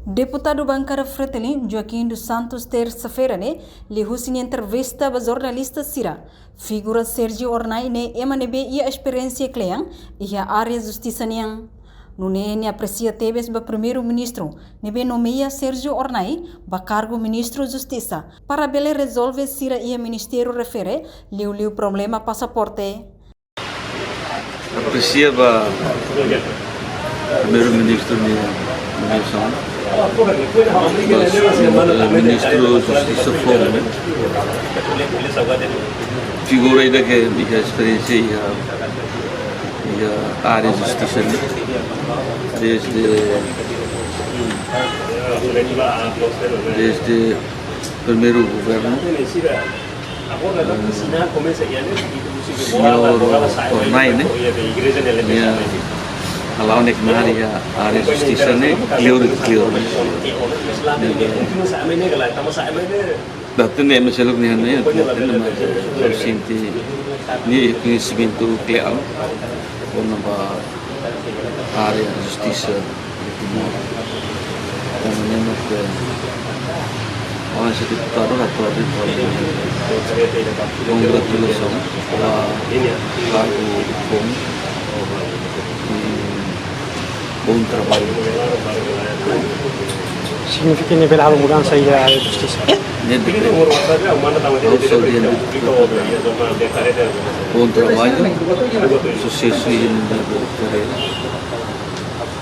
Deputado bancada Fretilin, Joaquim dos Santos, terça-feira, lhe em entrevista a jornalista Sira. Figura Sergio Ornai, emanebe e a experiência clean e a área justiça niang. No ne aprecia tebes ba primeiro-ministro, nebe nomeia Sergio Ornai, ba cargo ministro justiça, para bele resolver Sira e a ministério refere, liu problema passaporte. Aprecia ba primeiro-ministro ni Malaysia. Ministro Justiça Fogo, figura ainda que a experiência e a área de justiça desde primeiro governo, senhor Ornai, alawan ek nari ya área de justiça clear. Dati ne masalog ni hanay na sinti ni conhecimento clear na ba área de justiça como que sa deputado at congratulação bom trabalho. Significa nivelar mudança aí a justiça. Bom trabalho, sucesso e carreira.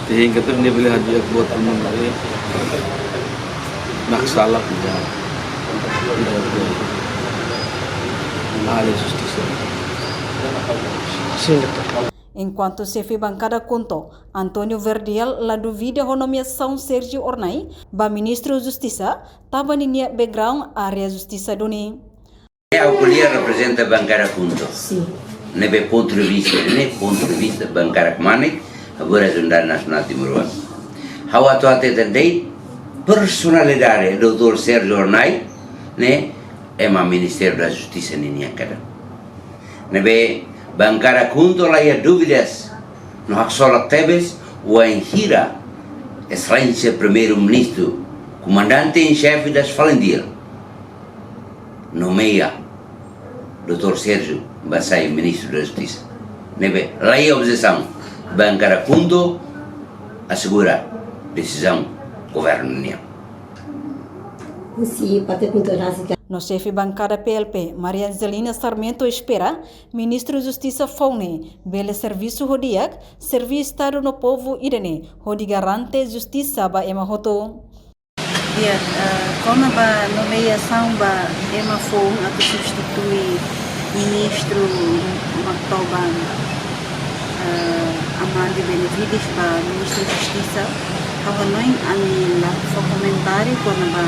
Hingga ternivel hadiah buat teman-teman naksalah dia área de justiça. Sim, doutor. Enquanto chefe bancada contou, Antônio Verdial la duvida a nomeação Sergio Ornai, ba ministro da Justiça, estava ninha background área justiça doni. A colher representa a bancada conto. Sim. Nebe ponto de vista bancada manik, agora a Junta Nacional Timor. Hawa tu até tendei personalidade do Dr. Sergio Ornai, é uma ministério da Justiça ninha cada. Nebe bancada kunto lá ia dúvidas no Haksola Tebes ou em Hira, excelência primeiro-ministro, comandante em chefe das Falendir, nomeia Dr. Sérgio Bassai, ministro da Justiça. Nebe lá ia objeção, bancada kunto assegura decisão governo niam. No chefe bancada PLP, Maria Angelina Sarmento espera, ministro da Justiça Faune, bele serviço rodiak, serviço Estado no povo irene, rodi garante justiça ba ema hoto. Como a nomeação ba ema Faune a substituir ministro Mactoban Amandi Benevides ba ministro da Justiça, kawanoi ani la comentário quando ba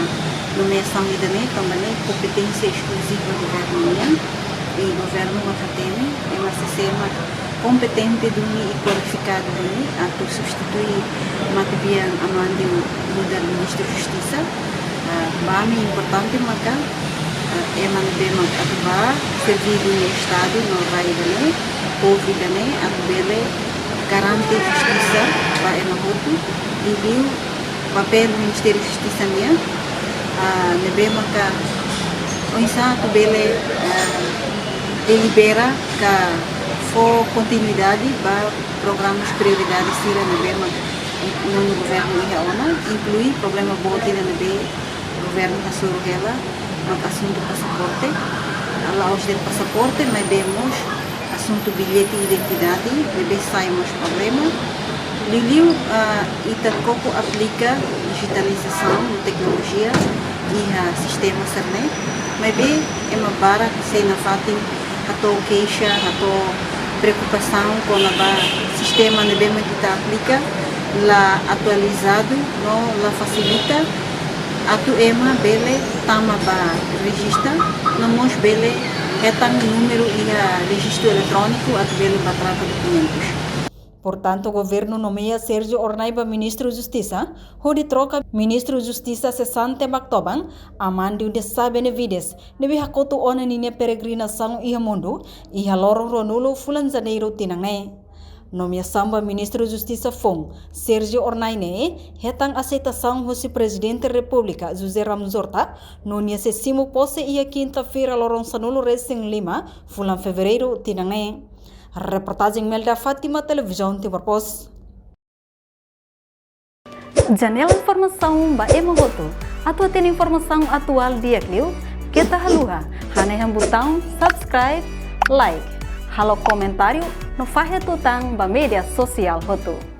nomeação idane também competência exclusiva do governo e governo Macatene é um sistema competente e qualificado a substituir Matabian Amandi Muda Ministro da Justiça. Bami importante maka é manter atuar servir do Estado no Raidane, povo idane atubele garante justiça para emahoto e viu papel do Ministério da Justiça nebe maka oisa tu bele delibera ka for continuidade ba programas prioridades sira nebe maka no governo iha ona inclui problema bote na nebe governo da Sorogela no assunto passaporte ala os de passaporte mas vemos assunto bilhete e identidade nebe saímos problema Liliu Itacoco aplica digitalização no tecnologia e sistema CERNET, mas bem é uma barra que se na fatin ato queixa, ato preocupação com o sistema de bem que está aplica, lá atualizado, não lá facilita, ato ema bele tama ba registra, não mos bele é tang número e registro eletrônico ato bele para trata documentos. Portanto, o governo nomeia Sergio Ornai para ministro da Justiça, onde troca ministro da Justiça cessante Mactoban, Amandi Dessa Benevides, nebe hakoto ona ninia peregrinação e mundo, e haloro ronulo fulan janeiro tinangne. Nomia samba Ministro Justiça Fong, Sergio Ornaine, hetang aceitação hosi Presidente da República, José Ramos Horta, nonia sesimo posse ia quinta-feira lorong Sanulu Racing 5, bulan fevereiro, tinangai. Reportagem Melda Fátima, Televisão Timor Post. Janela informação ba emogoto. Atua tem informação atual dia Clio, kita haluha, hanai botão subscribe, like, halo comentário, no fahe tutang ba media sosial hotu.